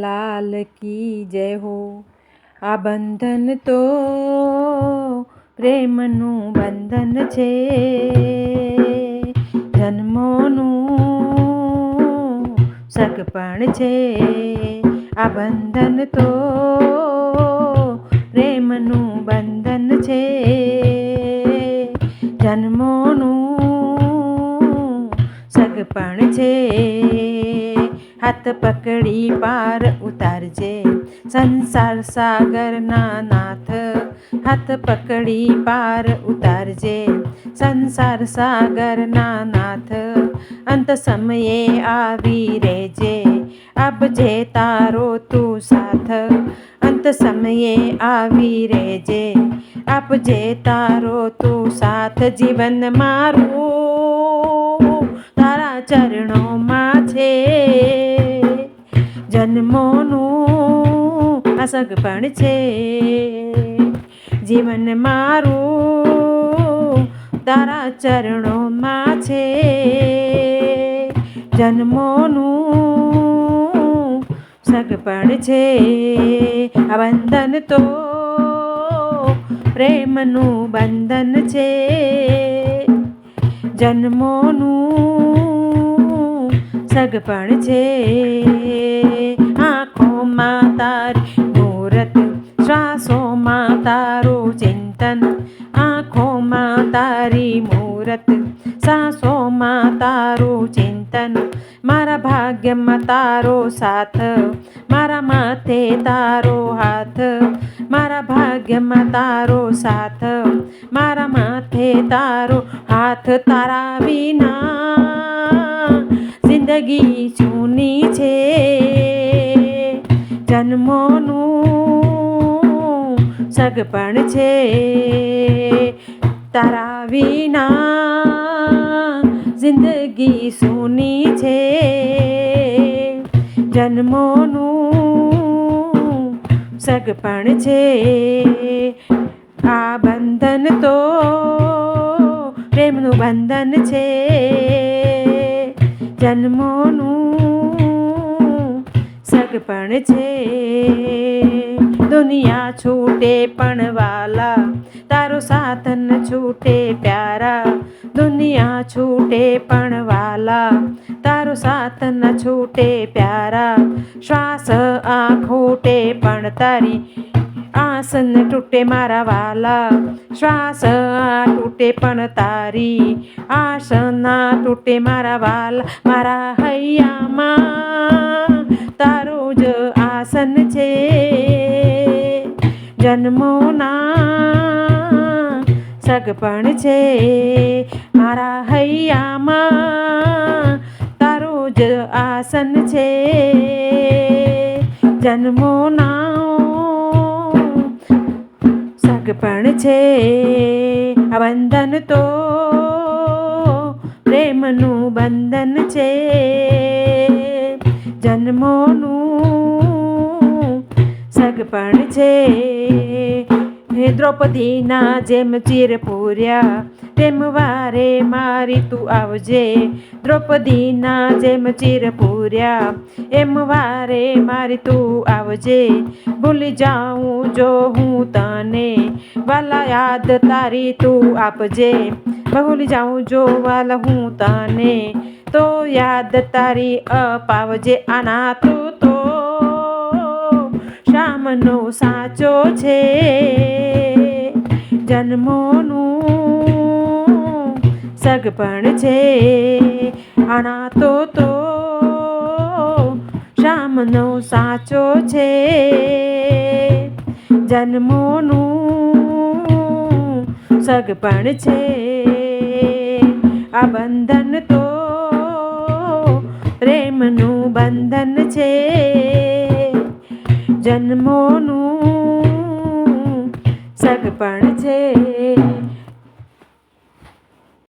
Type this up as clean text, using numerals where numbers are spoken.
લાલ કી જય હો। આ બંધન તો પ્રેમનું બંધન છે, જન્મોનું સગપણ છે। આ બંધન તો પ્રેમનું બંધન છે, જન્મોનું સગપણ છે। હાથ પકડી પાર ઉતારજે સંસાર સાગરના નાથ, હાથ પકડી પાર ઉતારજે સંસાર સાગરના નાથ। અંત સમયે આવી રહેજે આપજે તારો તું સાથ, અંત સમયે આવી રહેજે આપજે તારો તું સાથ। જીવન મારું તારા ચરણોમાં છે, જન્મોનું આ સગપણ છે। જીવન મારું તારા ચરણોમાં છે, જન્મોનું સગપણ છે। આ બંધન તો પ્રેમનું બંધન છે, જન્મોનું સગપણ છે। આંખોમાં તારી મૂરત, શ્વાસોમાં તારું ચિંતન, આંખોમાં તારી મૂરત, શ્વાસોમાં તારું ચિંતન। મારા ભાગ્યમાં તારો સાથ, મારા માથે તારો હાથ, મારા ભાગ્યમાં તારો સાથ, મારા માથે તારો હાથ। તારા વિના જિંદગી સૂની છે, જન્મોનું સગપણ છે। તારા વિના જિંદગી સૂની છે, જન્મોનું સગપણ છે। આ બંધન તો પ્રેમનું બંધન છે, જન્મોનું સગપણ છે। દુનિયા છૂટે પણ વાલા, તારો સાથ ન છૂટે પ્યારા, દુનિયા છૂટે પણ વાલા, તારો સાથ ન છૂટે પ્યારા। શ્વાસ આ ખૂટે પણ તારી આસન તૂટે મારા વાલા, શ્વાસ આ તૂટે પણ તારી આસના તૂટે મારા વાલા। મારા હૈયામાં તારું જ આસન છે, જન્મોના સગપણ છે। મારા હૈયામાં તારું જ આસન છે, જન્મોના સગપણ છે। આ બંધન તો પ્રેમનું બંધન છે, જન્મોનું સગપણ છે। દ્રૌપદીના જેમ ચીર પૂર્યા તેમ વારે મારી તું આવજે, દ્રૌપદીના જેમ ચીર પૂર્યા એમ વારે મારી તું આવજે। ભૂલી જાઉં જો હું તને વાલા યાદ તારી તું આપજે, ભૂલી જાઉં જો વાલા હું તને તો યાદ તારી અપાવજે। આના તું તો શ્યામનો સાચો છે, જન્મોનું સગપણ છે। આના તો શ્યામનો સાચો છે, જન્મોનું સગપણ છે। આ બંધન તો પ્રેમનું બંધન છે, જન્મોનું સગપણ છે।